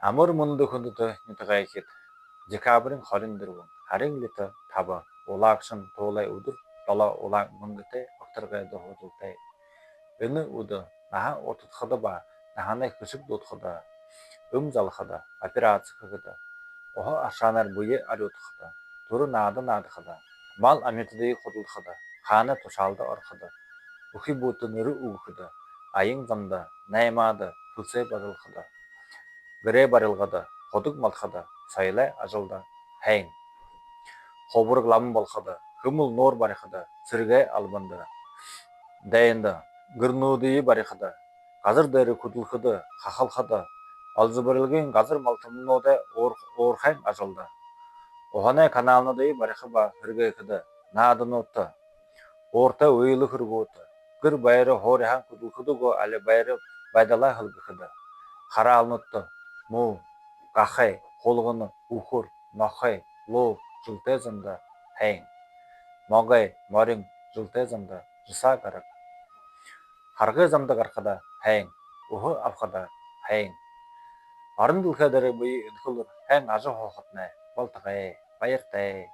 Амар мундаг хүндэт нэтгайхэд декабрын 24 харин лит тава улагшин туулай өдөр 7 улаан мөнгөтэй окторгай дохолтой. Энэ өдөр наха утгахад ба наханай хөсөг дуудахад залахад операц хагад охо ашанаар буе ариутахад тур наадахад мал амьтдыг худалдахад хаана тушаалда ороход өхи бутын нөрө өгөхд аян замда наймаад хүлсээ барилхад гэрээ барилгад ходог малхад сайлай ажилда хайн хобург лам болоход хөмөл нуур барихад сэргээ албанда дайнда гэрнүүдий барихад газар дээр хөдөлгөхөд хахалхад алзбарилгийн газар малтомнуудаа уурхайн ажилда ухааны каналнуудыг барихба хэрэгэхэд нааданууд ууртай уйлах хэрэгүүд гэр байр хоорийн хөдөлгөхөдөг али байр байдалаа хөлгөхөд хараалнууд муу гахай хулгын үхөр нохой луу зүлтэй замда хайн могой морин зүлтэй замда жисаа гараг харгай замда гарахада хайн өхө авахада хайн орон дэлхийд буй эдхүүл хайн ажил хоохотнай болтгай баяртай